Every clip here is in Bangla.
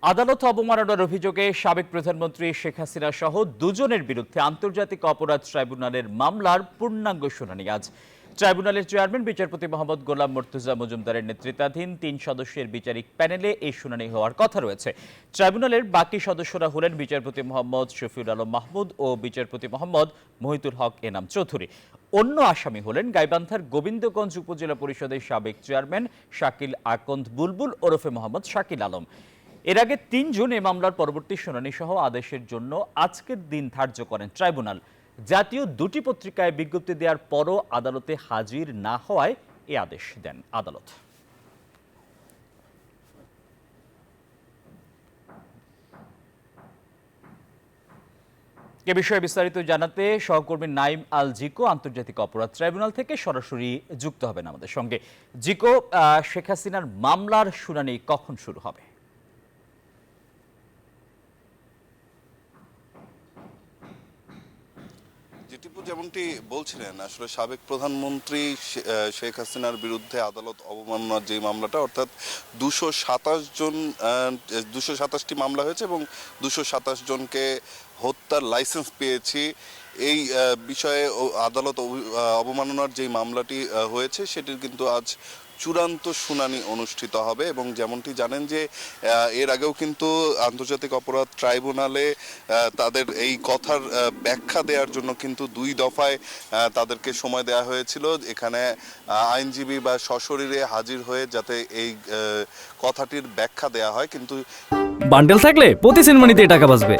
আদালত অবমাননার অভিযোগে সাবেক প্রধানমন্ত্রী শেখ হাসিনা সহ দুজনের বিরুদ্ধে আন্তর্জাতিক অপরাধ ট্রাইব্যুনালের মামলার পূর্ণাঙ্গ শুনানি আজ। ট্রাইব্যুনালের চেয়ারম্যান বিচারপতি মোহাম্মদ গোলাম মর্তুজা মজুমদারের নেতৃত্বাধীন ৩ সদস্যের বিচারিক প্যানেলে এই শুনানি হওয়ার কথা রয়েছে। ট্রাইব্যুনালের বাকি সদস্যরা হলেন বিচারপতি মোহাম্মদ শফিউল আলম মাহমুদ ও বিচারপতি মোহাম্মদ মহিতুল হক এনাম চৌধুরী। অন্য আসামি হলেন গাইবান্ধার গোবিন্দগঞ্জ উপজেলা পরিষদের সাবেক চেয়ারম্যান শাকিল আকন্দ বুলবুল ওরফে মোহাম্মদ শাকিল আলম। এর আগে ৩ জুন এই মামলার পরবর্তী শুনানি সহ আদেশের জন্য আজকের দিন ধার্য করেন ট্রাইব্যুনাল। জাতীয় দুটি পত্রিকায় বিজ্ঞপ্তি দেওয়ার পরও আদালতে হাজির না হওয়ায় এ আদেশ দেন আদালত। এ বিষয়ে বিস্তারিত জানাতে সহকর্মী নাইম আল জিকো আন্তর্জাতিক অপরাধ ট্রাইব্যুনাল থেকে সরাসরি যুক্ত হবেন আমাদের সঙ্গে। জিকো, শেখ হাসিনার মামলার শুনানি কখন শুরু হবে? টিপু যেমনটি বলছিলেন, আসলে সাবেক প্রধানমন্ত্রী শেখ হাসিনার বিরুদ্ধে আদালত অবমাননার যে মামলাটা, অর্থাৎ 227টি মামলা হয়েছে এবং 227 জনকে হত্যার লাইসেন্স পেয়েছি, এই বিষয়ে আদালত অবমাননার যে মামলাটি হয়েছে সেটির কিন্তু আজ চূড়ান্ত শুনানি অনুষ্ঠিত হবে। এবং যেমনটি জানেন যে এর আগেও কিন্তু আন্তর্জাতিক অপরাধ ট্রাইব্যুনালে তাদের এই কথার ব্যাখ্যা দেওয়ার জন্য কিন্তু 2 দফায় তাদেরকে সময় দেওয়া হয়েছিল, এখানে আইনজীবী বা সশরীরে হাজির হয়ে যাতে এই কথাটির ব্যাখ্যা দেওয়া হয়। কিন্তু বান্ডেল থাকলে প্রতি সেনমানিতে টাকা বাঁচবে।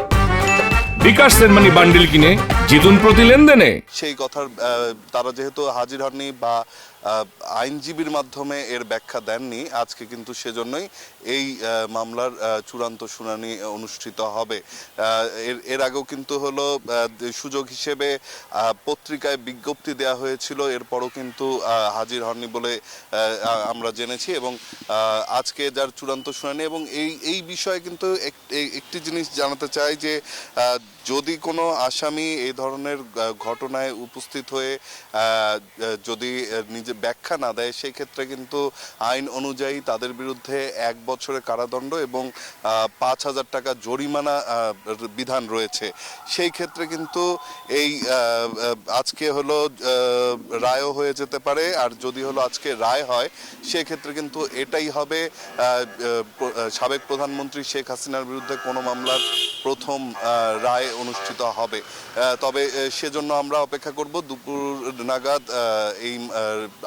বিকাশ সেনমানি বান্ডেল কিনে জিতুন প্রতি লেনদেনে। সেই কথার তারা যেহেতু হাজির হননি বা আইনজীবীর মাধ্যমে এর ব্যাখ্যা দেননি, আজকে কিন্তু সেজন্যই এই মামলার চূড়ান্ত শুনানি অনুষ্ঠিত হবে। এর আগেও কিন্তু হলো সুযোগ হিসেবে পত্রিকায় বিজ্ঞপ্তি দেওয়া হয়েছিল, এরপরও কিন্তু হাজির হননি বলে আমরা জেনেছি। এবং আজকে যার চূড়ান্ত শুনানি, এবং এই বিষয়ে কিন্তু একটি জিনিস জানাতে চাই যে যদি কোনো আসামি এই ধরনের ঘটনায় উপস্থিত হয়ে যদি নিজে ব্যাখ্যা না দেয়, সেই ক্ষেত্রে কিন্তু আইন অনুযায়ী তাদের বিরুদ্ধে 1 বছরের কারাদণ্ড এবং 5,000 টাকা জরিমানা বিধান রয়েছে। সেই ক্ষেত্রে কিন্তু এই আজকে হলো রায়ও হয়ে যেতে পারে, আর যদি হলো আজকে রায় হয় সেক্ষেত্রে কিন্তু এটাই হবে সাবেক প্রধানমন্ত্রী শেখ হাসিনার বিরুদ্ধে কোনো মামলার প্রথম রায় অনুষ্ঠিত হবে। তবে সেজন্য আমরা অপেক্ষা করব, দুপুর নাগাদ এই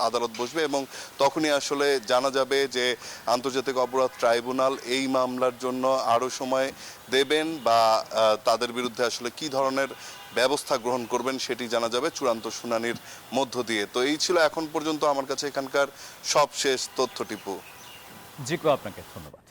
আদালত বসবে এবং তখনই আসলে জানা যাবে যে আন্তর্জাতিক অপরাধ ট্রাইব্যুনাল এই মামলার জন্য আরও সময় দেবেন বা তাদের বিরুদ্ধে আসলে কি ধরনের ব্যবস্থা গ্রহণ করবেন সেটি জানা যাবে চূড়ান্ত শুনানির মধ্য দিয়ে। তো এই ছিল এখন পর্যন্ত আমার কাছে এখানকার সবশেষ তথ্য। টিপু, জিকো, আপনাকে ধন্যবাদ।